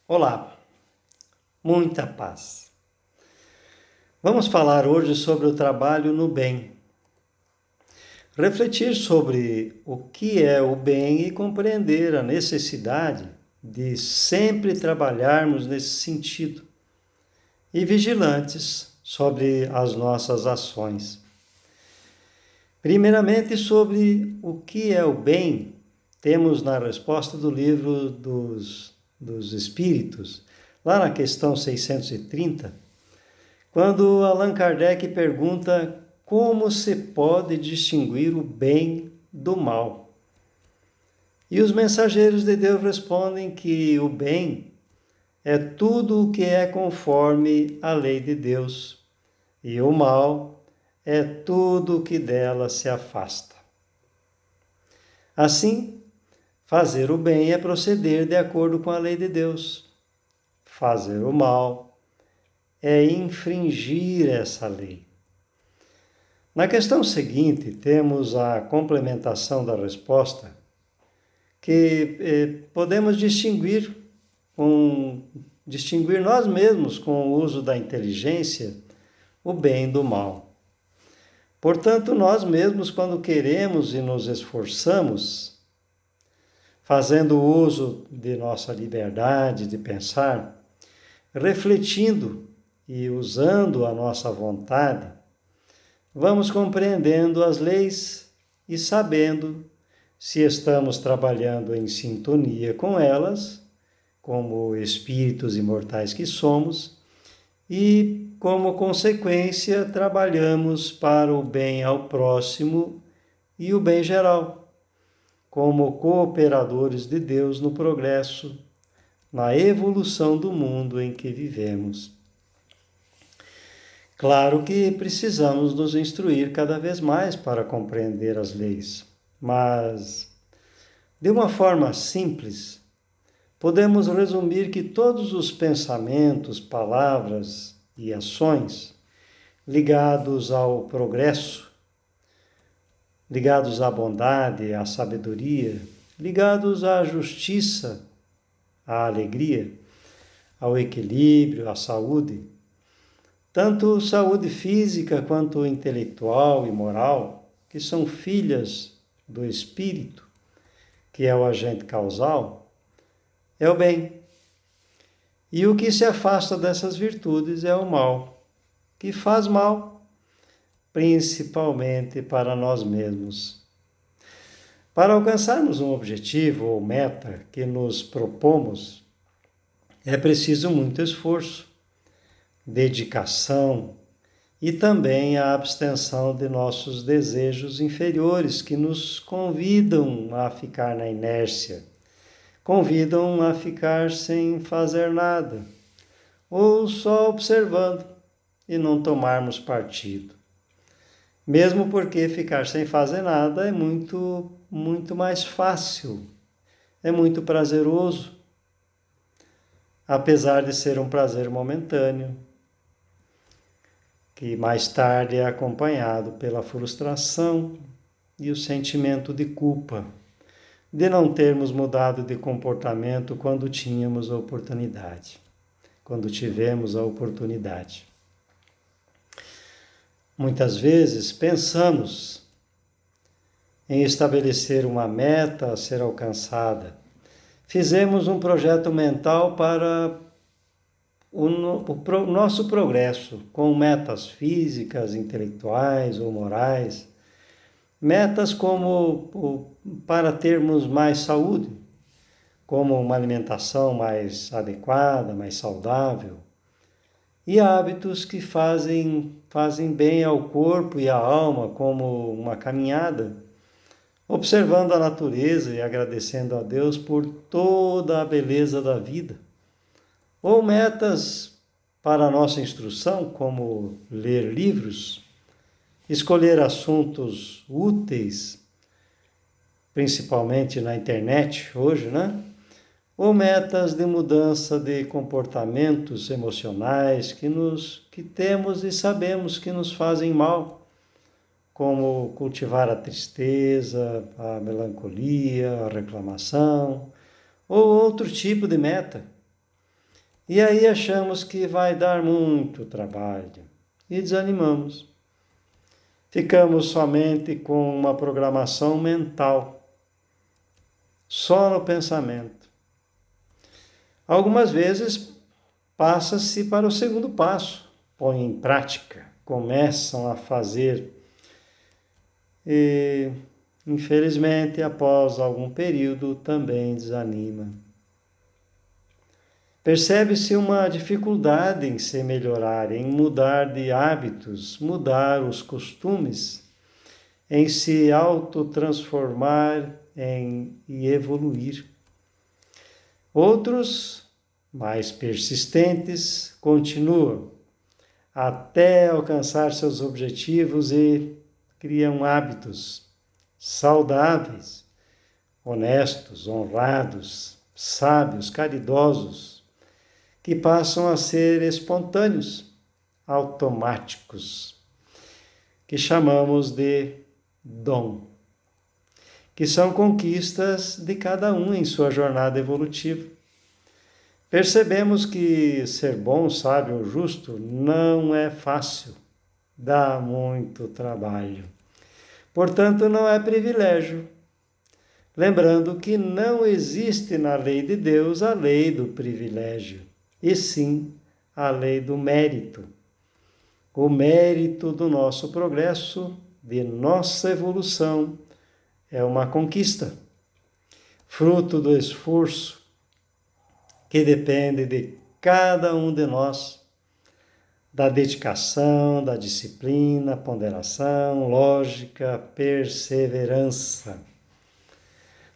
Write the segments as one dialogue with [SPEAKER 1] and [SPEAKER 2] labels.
[SPEAKER 1] Olá, muita paz. Vamos falar hoje sobre o trabalho no bem. Refletir sobre o que é o bem e compreender a necessidade de sempre trabalharmos nesse sentido e vigilantes sobre as nossas ações. Primeiramente, sobre o que é o bem, temos na resposta do livro dos Espíritos, lá na questão 630, quando Allan Kardec pergunta como se pode distinguir o bem do mal. E os mensageiros de Deus respondem que o bem é tudo o que é conforme a lei de Deus, e o mal é tudo o que dela se afasta. Assim, fazer o bem é proceder de acordo com a lei de Deus. Fazer o mal é infringir essa lei. Na questão seguinte, temos a complementação da resposta, que podemos distinguir nós mesmos com o uso da inteligência o bem do mal. Portanto, nós mesmos, quando queremos e nos esforçamos, fazendo uso de nossa liberdade de pensar, refletindo e usando a nossa vontade, vamos compreendendo as leis e sabendo se estamos trabalhando em sintonia com elas, como espíritos imortais que somos, e, como consequência, trabalhamos para o bem ao próximo e o bem geral, como cooperadores de Deus no progresso, na evolução do mundo em que vivemos. Claro que precisamos nos instruir cada vez mais para compreender as leis, mas, de uma forma simples, podemos resumir que todos os pensamentos, palavras e ações ligados ao progresso, ligados à bondade, à sabedoria, ligados à justiça, à alegria, ao equilíbrio, à saúde, tanto saúde física quanto intelectual e moral, que são filhas do espírito, que é o agente causal, é o bem. E o que se afasta dessas virtudes é o mal, que faz mal, principalmente para nós mesmos. Para alcançarmos um objetivo ou meta que nos propomos, é preciso muito esforço, dedicação e também a abstenção de nossos desejos inferiores que nos convidam a ficar na inércia, convidam a ficar sem fazer nada, ou só observando e não tomarmos partido. Mesmo porque ficar sem fazer nada é muito mais fácil, é muito prazeroso, apesar de ser um prazer momentâneo, que mais tarde é acompanhado pela frustração e o sentimento de culpa, de não termos mudado de comportamento quando tínhamos a oportunidade, quando tivemos a oportunidade. Muitas vezes pensamos em estabelecer uma meta a ser alcançada. Fizemos um projeto mental para o nosso progresso, com metas físicas, intelectuais ou morais, metas como para termos mais saúde, como uma alimentação mais adequada, mais saudável, e hábitos que fazem bem ao corpo e à alma, como uma caminhada, observando a natureza e agradecendo a Deus por toda a beleza da vida. Ou metas para a nossa instrução, como ler livros, escolher assuntos úteis, principalmente na internet hoje, né? Ou metas de mudança de comportamentos emocionais que temos e sabemos que nos fazem mal, como cultivar a tristeza, a melancolia, a reclamação, ou outro tipo de meta, E aí achamos que vai dar muito trabalho e desanimamos. Ficamos somente com uma programação mental, só no pensamento. Algumas vezes passa-se para o segundo passo, põe em prática, começam a fazer. E, infelizmente, após algum período, também desanima. Percebe-se uma dificuldade em se melhorar, em mudar de hábitos, mudar os costumes, em se autotransformar e evoluir. Outros, mais persistentes, continuam até alcançar seus objetivos e criam hábitos saudáveis, honestos, honrados, sábios, caridosos, que passam a ser espontâneos, automáticos, que chamamos de dom, que são conquistas de cada um em sua jornada evolutiva. Percebemos que ser bom, sábio ou justo não é fácil, dá muito trabalho. Portanto, não é privilégio. Lembrando que não existe na lei de Deus a lei do privilégio, e sim a lei do mérito. O mérito do nosso progresso, de nossa evolução, é uma conquista, fruto do esforço que depende de cada um de nós, da dedicação, da disciplina, ponderação, lógica, perseverança.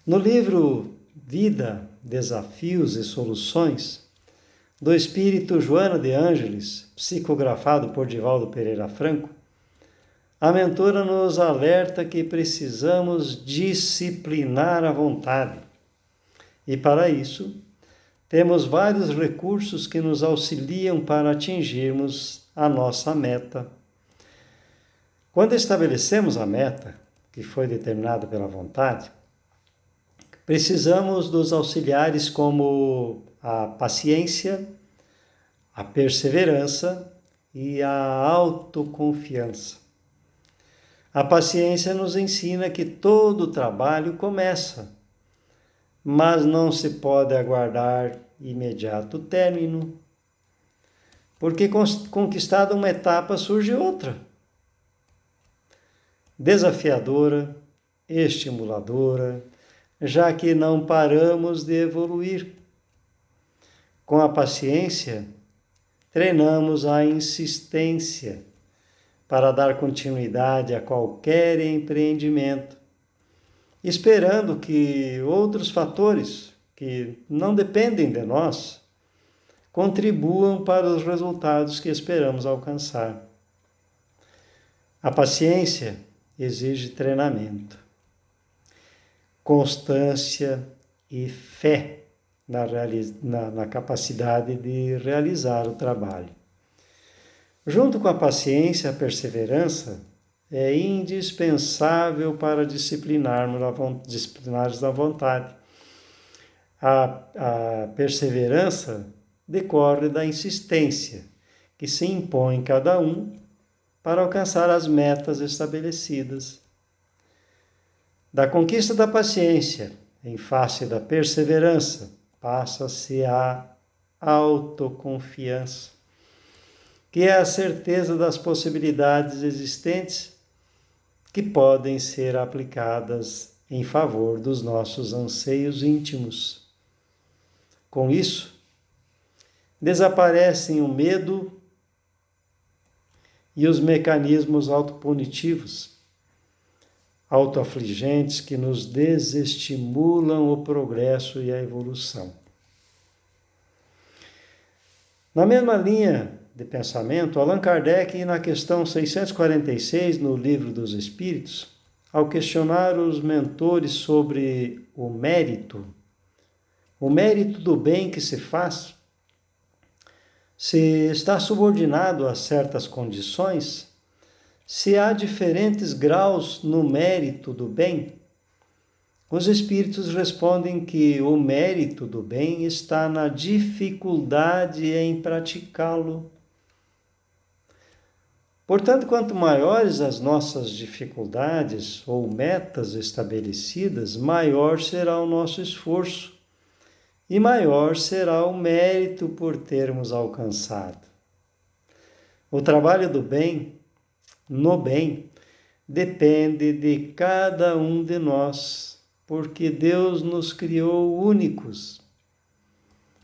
[SPEAKER 1] No livro Vida, Desafios e Soluções, do espírito Joana de Ângeles, psicografado por Divaldo Pereira Franco, a mentora nos alerta que precisamos disciplinar a vontade. E para isso, temos vários recursos que nos auxiliam para atingirmos a nossa meta. Quando estabelecemos a meta, que foi determinada pela vontade, precisamos dos auxiliares como a paciência, a perseverança e a autoconfiança. A paciência nos ensina que todo trabalho começa, mas não se pode aguardar imediato término, porque conquistada uma etapa surge outra, desafiadora, estimuladora, já que não paramos de evoluir. Com a paciência, treinamos a insistência para dar continuidade a qualquer empreendimento, esperando que outros fatores que não dependem de nós contribuam para os resultados que esperamos alcançar. A paciência exige treinamento, constância e fé na capacidade de realizar o trabalho. Junto com a paciência, a perseverança é indispensável para disciplinares a vontade. A perseverança decorre da insistência que se impõe em cada um para alcançar as metas estabelecidas. Da conquista da paciência, em face da perseverança, passa-se a autoconfiança, que é a certeza das possibilidades existentes que podem ser aplicadas em favor dos nossos anseios íntimos. Com isso, desaparecem o medo e os mecanismos autopunitivos, autoafligentes que nos desestimulam o progresso e a evolução. Na mesma linha de pensamento, Allan Kardec, na questão 646, no Livro dos Espíritos, ao questionar os mentores sobre o mérito do bem que se faz, se está subordinado a certas condições, se há diferentes graus no mérito do bem, Os espíritos respondem que o mérito do bem está na dificuldade em praticá-lo. Portanto, quanto maiores as nossas dificuldades ou metas estabelecidas, maior será o nosso esforço e maior será o mérito por termos alcançado. O trabalho do bem, no bem, depende de cada um de nós, porque Deus nos criou únicos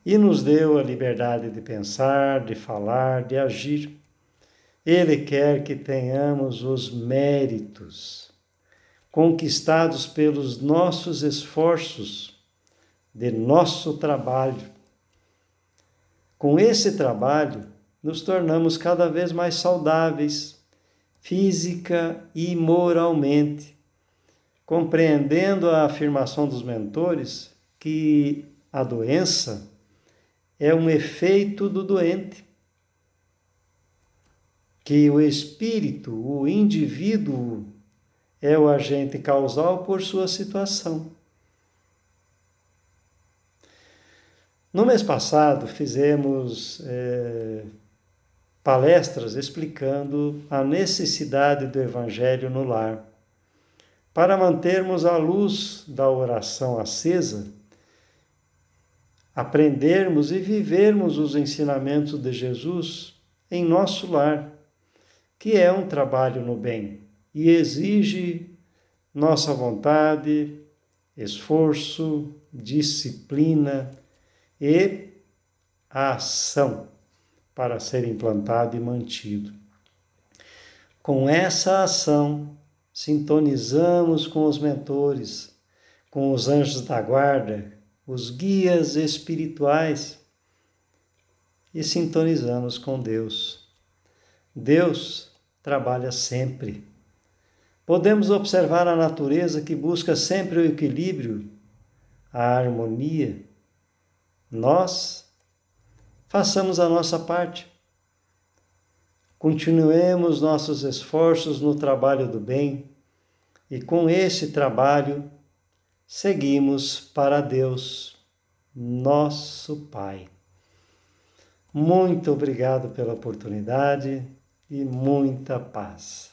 [SPEAKER 1] e nos deu a liberdade de pensar, de falar, de agir. Ele quer que tenhamos os méritos conquistados pelos nossos esforços, de nosso trabalho. Com esse trabalho, nos tornamos cada vez mais saudáveis, física e moralmente, compreendendo a afirmação dos mentores que a doença é um efeito do doente, que o espírito, o indivíduo, é o agente causal por sua situação. No mês passado, fizemos palestras explicando a necessidade do Evangelho no lar. Para mantermos a luz da oração acesa, aprendermos e vivermos os ensinamentos de Jesus em nosso lar, que é um trabalho no bem e exige nossa vontade, esforço, disciplina e a ação para ser implantado e mantido. Com essa ação, sintonizamos com os mentores, com os anjos da guarda, os guias espirituais e sintonizamos com Deus. Deus trabalha sempre. Podemos observar a natureza que busca sempre o equilíbrio, a harmonia. Nós façamos a nossa parte. Continuemos nossos esforços no trabalho do bem e com esse trabalho seguimos para Deus, nosso Pai. Muito obrigado pela oportunidade e muita paz.